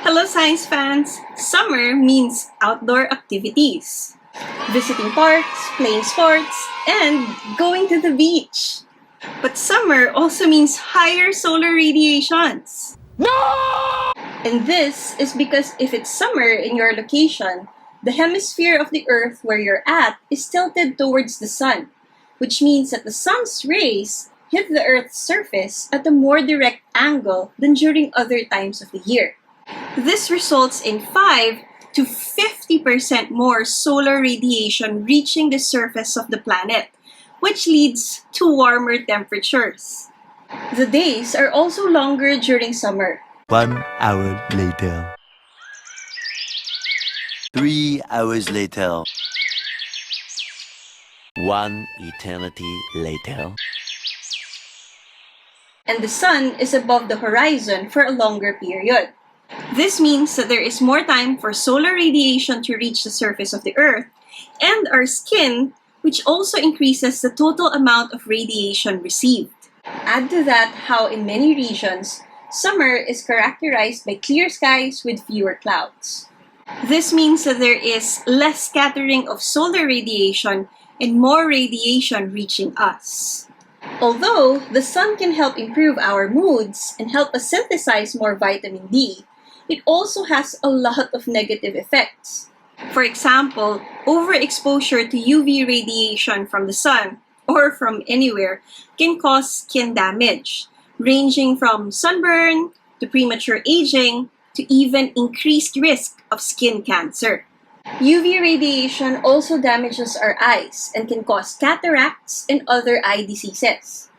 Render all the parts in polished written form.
Hello science fans! Summer means outdoor activities. Visiting parks, playing sports, and going to the beach. But summer also means higher solar radiations. No! And this is because if it's summer in your location, the hemisphere of the Earth where you're at is tilted towards the sun, which means that the sun's rays hit the Earth's surface at a more direct angle than during other times of the year. This results in 5 to 50% more solar radiation reaching the surface of the planet, which leads to warmer temperatures. The days are also longer during summer. 1 hour later. 3 hours later. 1 eternity later. And the sun is above the horizon for a longer period. This means that there is more time for solar radiation to reach the surface of the Earth and our skin, which also increases the total amount of radiation received. Add to that how in many regions, summer is characterized by clear skies with fewer clouds. This means that there is less scattering of solar radiation and more radiation reaching us. Although the sun can help improve our moods and help us synthesize more vitamin D, it also has a lot of negative effects. For example, overexposure to UV radiation from the sun or from anywhere can cause skin damage, ranging from sunburn to premature aging to even increased risk of skin cancer. UV radiation also damages our eyes and can cause cataracts and other eye diseases.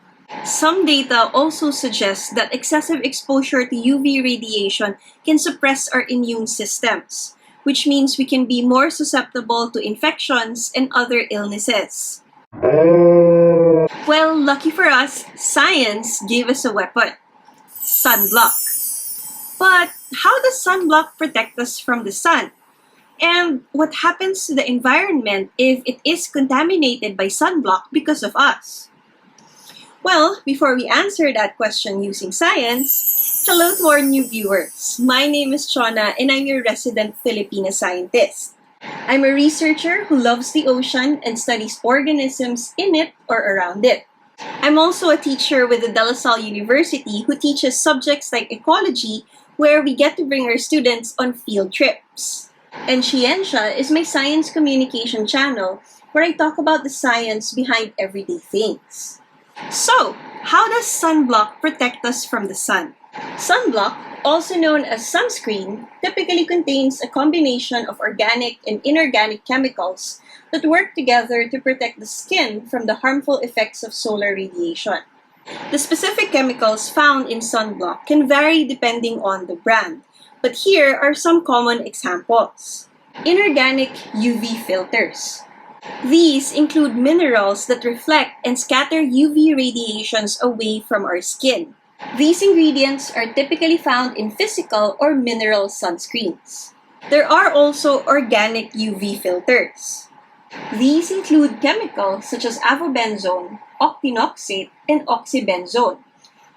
Some data also suggest that excessive exposure to UV radiation can suppress our immune systems, which means we can be more susceptible to infections and other illnesses. Well, lucky for us, science gave us a weapon: sunblock. But how does sunblock protect us from the sun? And what happens to the environment if it is contaminated by sunblock because of us? Well, before we answer that question using science, hello to our new viewers. My name is Chona and I'm your resident Filipina scientist. I'm a researcher who loves the ocean and studies organisms in it or around it. I'm also a teacher with the De La Salle University who teaches subjects like ecology, where we get to bring our students on field trips. And SHE-ensya is my science communication channel where I talk about the science behind everyday things. So, how does sunblock protect us from the sun? Sunblock, also known as sunscreen, typically contains a combination of organic and inorganic chemicals that work together to protect the skin from the harmful effects of solar radiation. The specific chemicals found in sunblock can vary depending on the brand, but here are some common examples. Inorganic UV filters. These include minerals that reflect and scatter UV radiations away from our skin. These ingredients are typically found in physical or mineral sunscreens. There are also organic UV filters. These include chemicals such as avobenzone, octinoxate, and oxybenzone,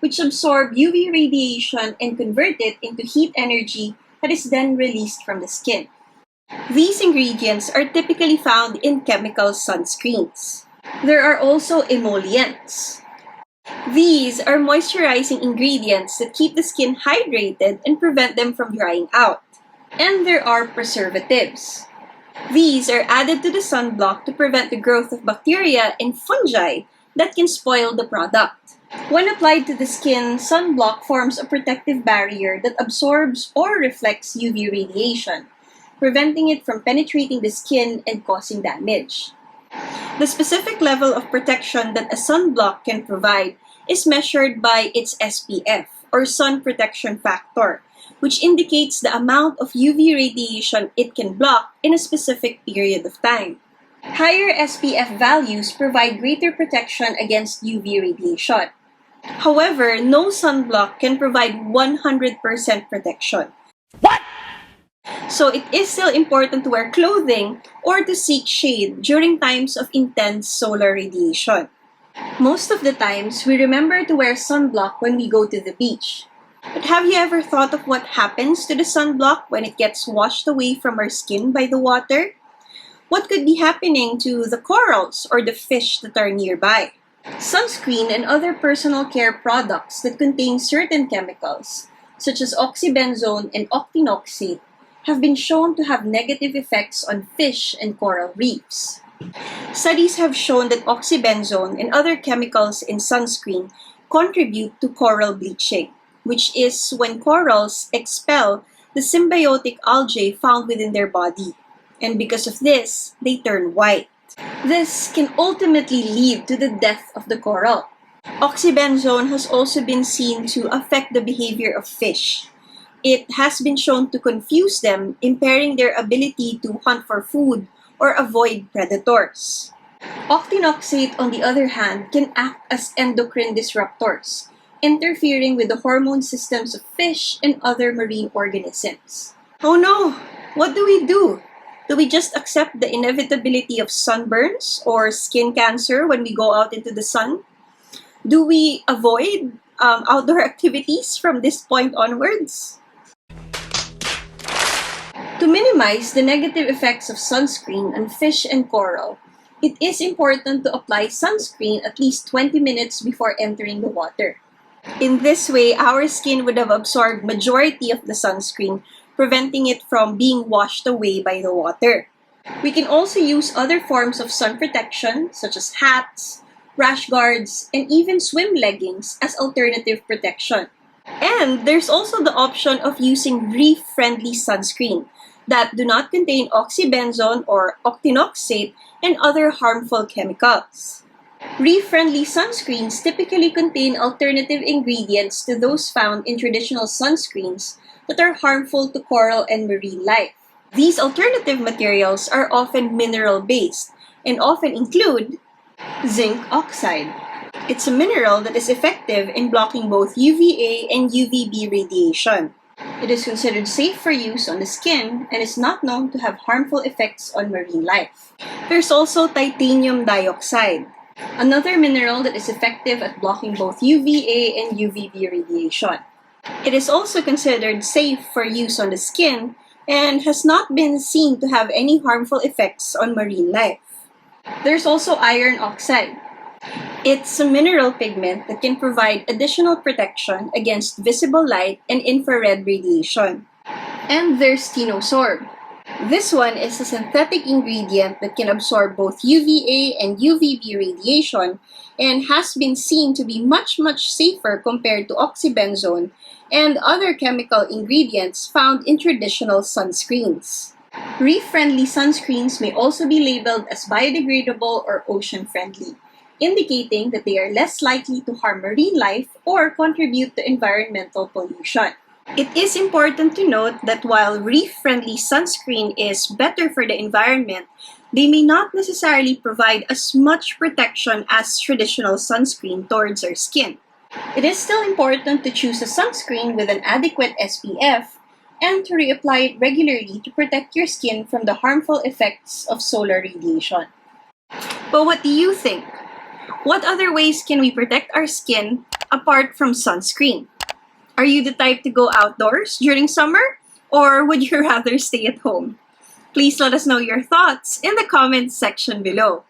which absorb UV radiation and convert it into heat energy that is then released from the skin. These ingredients are typically found in chemical sunscreens. There are also emollients. These are moisturizing ingredients that keep the skin hydrated and prevent them from drying out. And there are preservatives. These are added to the sunblock to prevent the growth of bacteria and fungi that can spoil the product. When applied to the skin, sunblock forms a protective barrier that absorbs or reflects UV radiation, preventing it from penetrating the skin and causing damage. The specific level of protection that a sunblock can provide is measured by its SPF, or sun protection factor, which indicates the amount of UV radiation it can block in a specific period of time. Higher SPF values provide greater protection against UV radiation. However, no sunblock can provide 100% protection. What? So it is still important to wear clothing or to seek shade during times of intense solar radiation. Most of the times, we remember to wear sunblock when we go to the beach. But have you ever thought of what happens to the sunblock when it gets washed away from our skin by the water? What could be happening to the corals or the fish that are nearby? Sunscreen and other personal care products that contain certain chemicals, such as oxybenzone and octinoxate, have been shown to have negative effects on fish and coral reefs. Studies have shown that oxybenzone and other chemicals in sunscreen contribute to coral bleaching, which is when corals expel the symbiotic algae found within their body. And because of this, they turn white. This can ultimately lead to the death of the coral. Oxybenzone has also been seen to affect the behavior of fish. It has been shown to confuse them, impairing their ability to hunt for food or avoid predators. Octinoxate, on the other hand, can act as endocrine disruptors, interfering with the hormone systems of fish and other marine organisms. Oh no! What do we do? Do we just accept the inevitability of sunburns or skin cancer when we go out into the sun? Do we avoid outdoor activities from this point onwards? To minimize the negative effects of sunscreen on fish and coral, it is important to apply sunscreen at least 20 minutes before entering the water. In this way, our skin would have absorbed majority of the sunscreen, preventing it from being washed away by the water. We can also use other forms of sun protection, such as hats, rash guards, and even swim leggings as alternative protection. And there's also the option of using reef-friendly sunscreen that do not contain oxybenzone or octinoxate and other harmful chemicals. Reef-friendly sunscreens typically contain alternative ingredients to those found in traditional sunscreens that are harmful to coral and marine life. These alternative materials are often mineral-based and often include zinc oxide. It's a mineral that is effective in blocking both UVA and UVB radiation. It is considered safe for use on the skin and is not known to have harmful effects on marine life. There's also titanium dioxide, another mineral that is effective at blocking both UVA and UVB radiation. It is also considered safe for use on the skin and has not been seen to have any harmful effects on marine life. There's also iron oxide. It's a mineral pigment that can provide additional protection against visible light and infrared radiation. And there's tinosorb. This one is a synthetic ingredient that can absorb both UVA and UVB radiation and has been seen to be much safer compared to oxybenzone and other chemical ingredients found in traditional sunscreens. Reef-friendly sunscreens may also be labeled as biodegradable or ocean-friendly, indicating that they are less likely to harm marine life or contribute to environmental pollution. It is important to note that while reef-friendly sunscreen is better for the environment, they may not necessarily provide as much protection as traditional sunscreen towards our skin. It is still important to choose a sunscreen with an adequate SPF and to reapply it regularly to protect your skin from the harmful effects of solar radiation. But what do you think? What other ways can we protect our skin apart from sunscreen? Are you the type to go outdoors during summer, or would you rather stay at home? Please let us know your thoughts in the comments section below.